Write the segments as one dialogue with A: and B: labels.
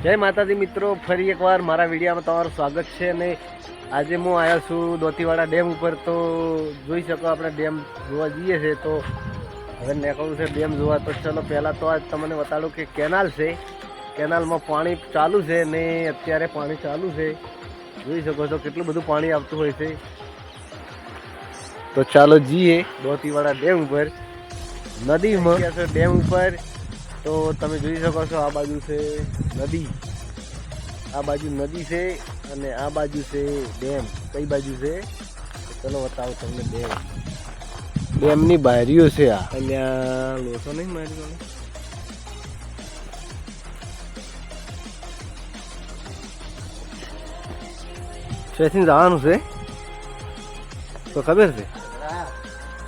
A: જય માતાજી મિત્રો, ફરી એકવાર મારા વિડીયોમાં તમારું સ્વાગત છે. અને આજે હું આવ્યો છું દોતીવાડા ડેમ ઉપર. તો જોઈ શકો આપણે ડેમ જોવા જઈએ છે. તો હવે નીકળવું છે ડેમ જોવા. તો ચલો પહેલાં તો આજ તમને બતાડું કે કેનાલ છે, કેનાલમાં પાણી ચાલુ છે ને અત્યારે પાણી ચાલુ છે. જોઈ શકો છો કેટલું બધું પાણી આવતું હોય છે. તો ચાલો જઈએ દોતીવાડા ડેમ ઉપર, નદીમાં ડેમ ઉપર. તો તમે જોઈ શકો છો આ બાજુ છે નદી, આ બાજુ નદી છે અને આ બાજુ છે ડેમ. કઈ બાજુ છે ચલો બતાવો તમને. ડેમની બારીઓ છે આ. અહીંયા લોસો નહીં મારી મને. સ્ટેશન જવાનું છે તો ખબર છે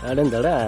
A: આડે ધડા.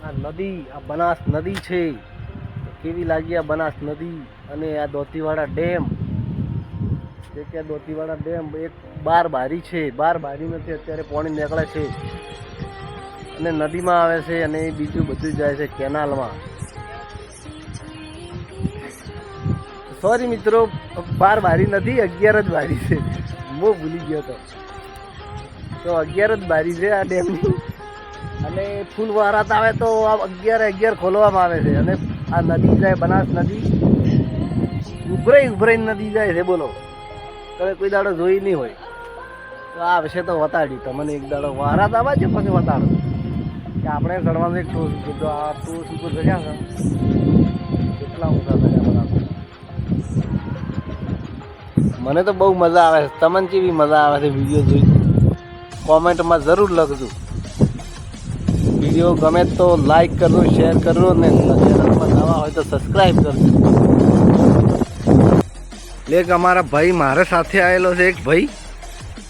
A: આ નદી, આ બનાસ નદી છે. કેવી લાગી આ બનાસ નદી અને આ દોતીવાડા ડેમ. કે દોતીવાડા ડેમ એક 12 બારી છે. 12 બારીમાંથી અત્યારે પાણી નીકળે છે અને નદીમાં આવે છે અને બીજું બધું જાય છે કેનાલમાં. સોરી મિત્રો, 12 બારી નથી, 11 જ બારી છે. હું ભૂલી ગયો તો 11 જ બારી છે આ ડેમની. અને ફૂલ વરાત આવે તો 11 ખોલવામાં આવે છે. અને આ નદી જાય બનાસ નદી, ઉભરાઈ નદી જાય છે. બોલો, તમે કોઈ દાડો જોઈ નહીં હોય તો આ વિશે તો વતાડી તમને. એક દાડો વરાત આવે છે પછી વતાડો કે આપણે ચડવાનું એક ટોસ ઉપર. તો આ ટોસ ઉપર ચડ્યા છે, કેટલા ઊંચા ચડ્યા બરાબર. મને તો બહુ મજા આવે છે. તમને કેવી મજા આવે છે વિડીયો જોઈ કોમેન્ટમાં જરૂર લખજો. વિડીયો ગમે તો લાઈક કરજો, શેર કરજો ને ચેનલમાં નવા હોય તો સબસ્ક્રાઈબ કરજો. એક અમારા ભાઈ મારે સાથે આવેલો છે, એક ભાઈ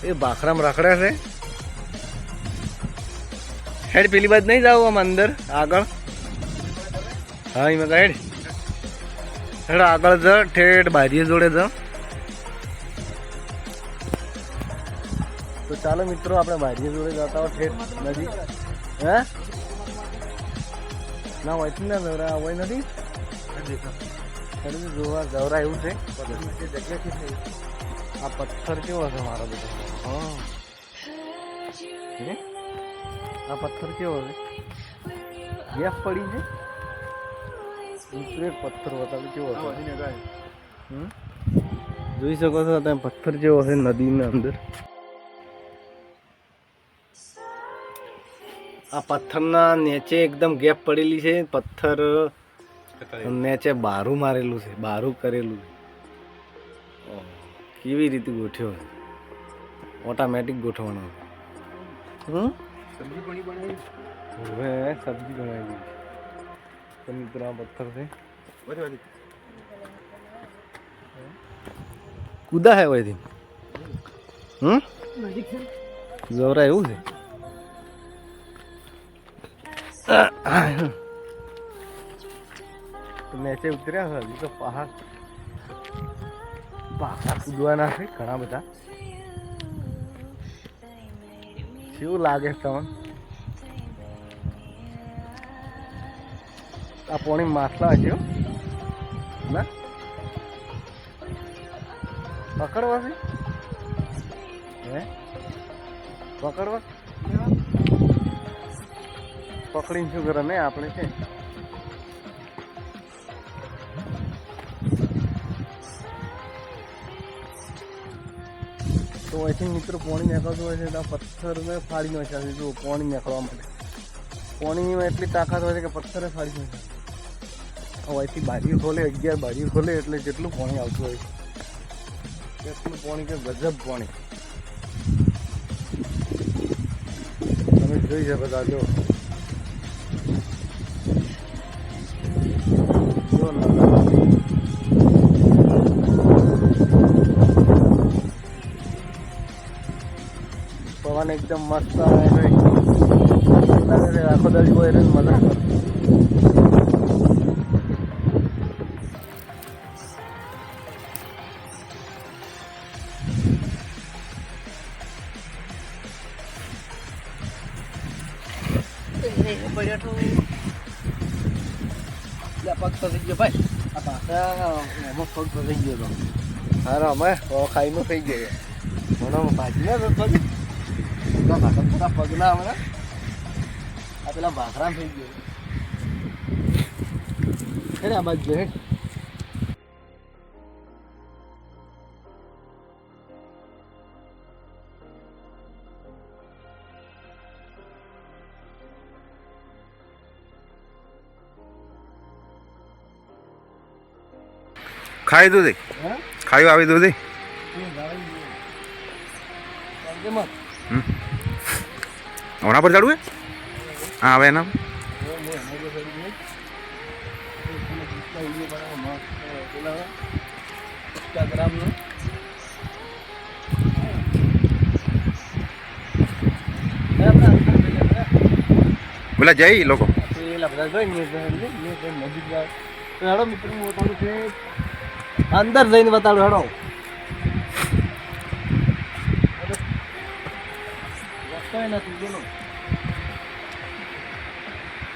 A: એ ભાખરામાં રખડે છે. હેડ પેલી બાજુ નહીં જાવ આમ અંદર આગળ. હા એમાં હેડ હેડ આગળ જ ઠેઠ બારીએ જોડે જ. તો ચાલો મિત્રો આપણે બારીએ જોડે જતા હોય ઠેઠ નજીક. હે ના હોય ના જવરા હોય નથી જોવા જવરા એવું છે. આ પથ્થર કેવો છે મારો બધો. હા આ પથ્થર કેવો છે, ગેપ પડી છે. એક પથ્થર બતાવે કેવો છે. જોઈ શકો છો તમે પથ્થર જેવો છે નદીની અંદર. આ પથ્થરના નીચે એકદમ ગેપ પડેલી છે. પથ્થર નીચે બારું મારેલું છે, બારું કરેલું. કેવી રીતે ગોઠ્યો, ઓટોમેટિક ગોઠવવાનો. સબ્જી બનાવી, હવે સબ્જી બનાવી. મિત્રો આ પથ્થર છે, કુદા હે વયથી. જવરા એવું છે. નીચે ઉતર્યા છે હજી તો. પહાડ કૂદવાના છે ઘણા બધા. કેવું લાગે તમને? આ પોણી માછલા છે ના પકડવા છે. હે પકડવા પકડીને શું કરે ને આપણે છે. તો અહીંથી મિત્રો પાણી નીકળતું હોય છે તો પથ્થરને ફાડી નાખ્યા છે. જો પાણી નીકળવા માટે પાણીમાં એટલી તાકાત હોય છે કે પથ્થરે ફાડી નાખ્યા. અહીંથી બારીઓ ખોલે 11 બારીઓ ખોલે એટલે જેટલું પાણી આવતું હોય એટલું પાણી કે ગજબ પાણી તમે જોઈ શકો છો જો પવન એકદમ મસ્ત આવે છે આખો દાડી હોય એટલે મજા કરે પગ ફસી ગયો ભાઈ આ પાછા એમાં પગ ફસી ગયો હતો હારો અમે ખાઈનું થઈ ગયો મને ભાજી ના પગ પૂરા પગના હમણાં આ પેલા ભાખરા થઈ ગયો આ બાજુ હે
B: ખાઈ દો દે ખાયું આવી દો દે ઓના પર ચડવું હા હવે એના બોલા જઈ લોકો
A: અંદર જઈને બતાડો હેડો રસ્તો નથી બોલો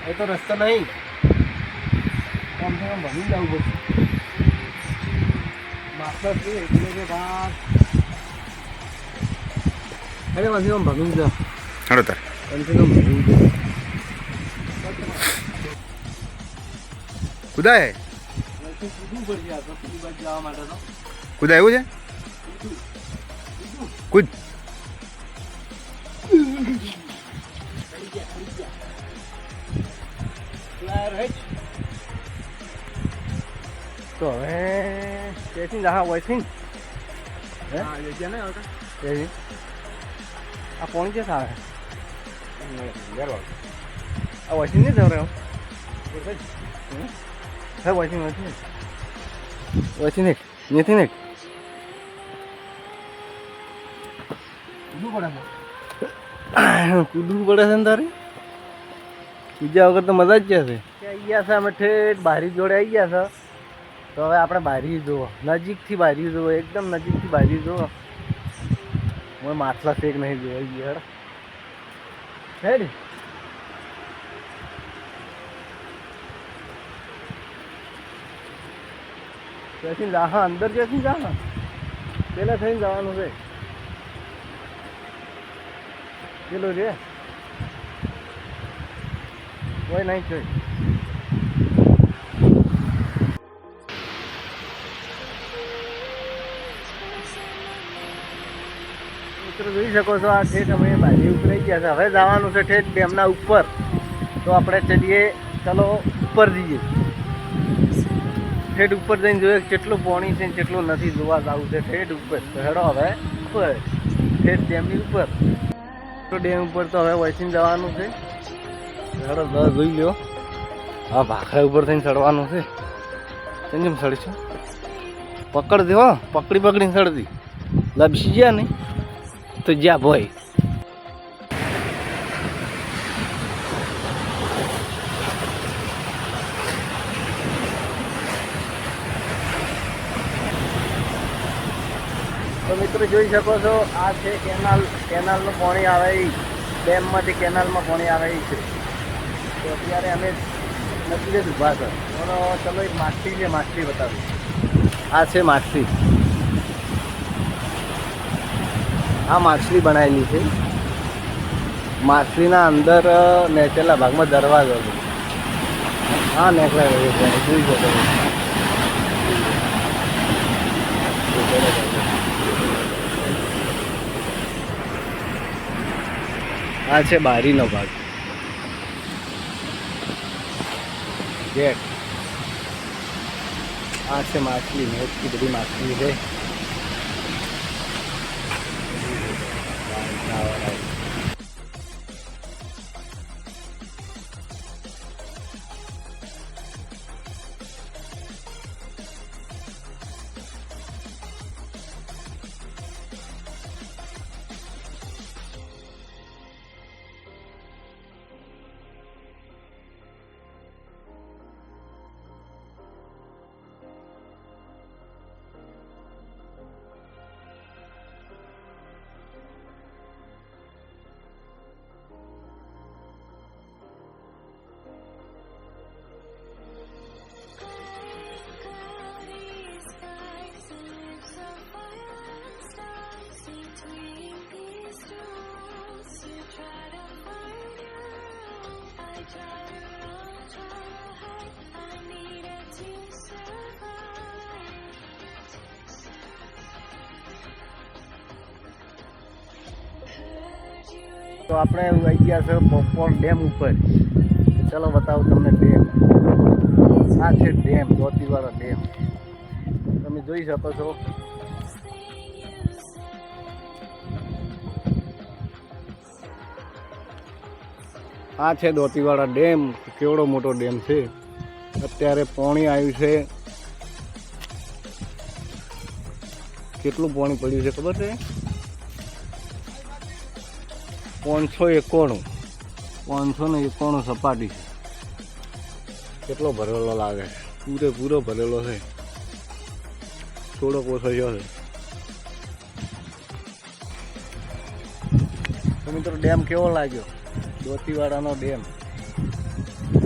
A: એ તો રસ્તો નહીં આમ તો આમ ભણી જવું પડશે માસ્ટર છે એટલે કે વાત અરે પછી આમ ભણી જાઓ
B: હેડો તાર કુદા હે કુદા એવું છે કુદ
A: તો હવે કેથી જહા વોઇસિંગ આ પાણી કે આવે આ વોઇસિંગ નહીં જવ રહ્યો હે વોઇસિંગ નથી વોઇસિંગ નહીં નથી ને કૂદવું પડે છે ને તારે બીજા વગર તો મજા જ છે આવી ગયા છે અમે ઠેઠ બારી જોડે આવી ગયા છે તો હવે આપણે બારી જુઓ નજીકથી બારી જુઓ એકદમ નજીકથી બારી જુઓ હું માછલા શેક નહીં જોવા ગયા હેડ ત્યાંથી જા અંદર ત્યાંથી જા પેલા થઈને જવાનું છે પેલો રે કોઈ નહીં છે મિત્રો જોઈ શકો છો આ ઠેઠ અમે બારી ઉતરાઈ ગયા છે હવે જવાનું છે ઠેઠ ડેમના ઉપર તો આપણે ચડીએ ચલો ઉપર જઈએ ઠેઠ ઉપર જઈને જોઈએ કેટલું પાણી છે કેટલું નથી જોવા જવું છે ઠેઠ ઉપર તો હેડો હવે ઉપર ઠેઠ ડેમની ઉપર તો ડેમ ઉપર તો હવે વૈસીને જવાનું છે હેડો જોઈ લ્યો હા ભાખરા ઉપર થઈને ચડવાનું છે કેમ ચડશું પકડ દે હો પકડી પકડીને ચડતી લપસી ગયા ને તો જ્યાં ભાઈ તો મિત્રો જોઈ શકો છો આ છે કેનાલનું પાણી આવે એ ડેમમાંથી કેનાલમાં પાણી આવે એ છે તો અત્યારે અમે નદી જ ઊભા છે ચલો એક માછલી છે માછલી બતાવું આ છે માછલી આ માછલી બનાવેલી છે માછલીના અંદર નેચેલા ભાગમાં દરવાજો છે હા નેકળા જોઈ શકો આ છે બારીનો ભાગ ગેટ આ છે માછલી, એટલી બધી માછલી છે. તો આપણે આવી ગયા છે પોપકોર્ન ડેમ ઉપર. ચલો બતાવું તમને ડેમ. આ છે ડેમ, ધોતીવાળા ડેમ. તમે જોઈ શકો છો. આ છે ધોતીવાળા ડેમ. કેવડો મોટો ડેમ છે. અત્યારે પાણી આવ્યું છે. કેટલું પાણી પડ્યું છે ખબર છે? 591 સપાટી છે. કેટલો ભરેલો લાગે છે? પૂરેપૂરો ભરેલો છે. થોડોક ઓછો છે. તો મિત્રો ડેમ કેવો લાગ્યો? ધોતીવાડાનો ડેમ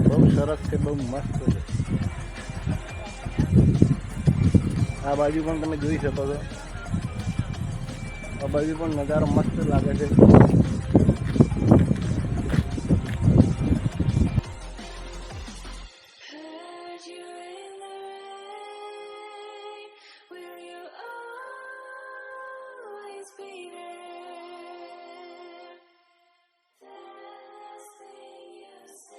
A: બહુ સરસ છે, બહુ મસ્ત છે. આ બાજુ પણ તમે જોઈ શકો છો. આ બાજુ પણ નજારો મસ્ત લાગે છે.
C: Will you always be there?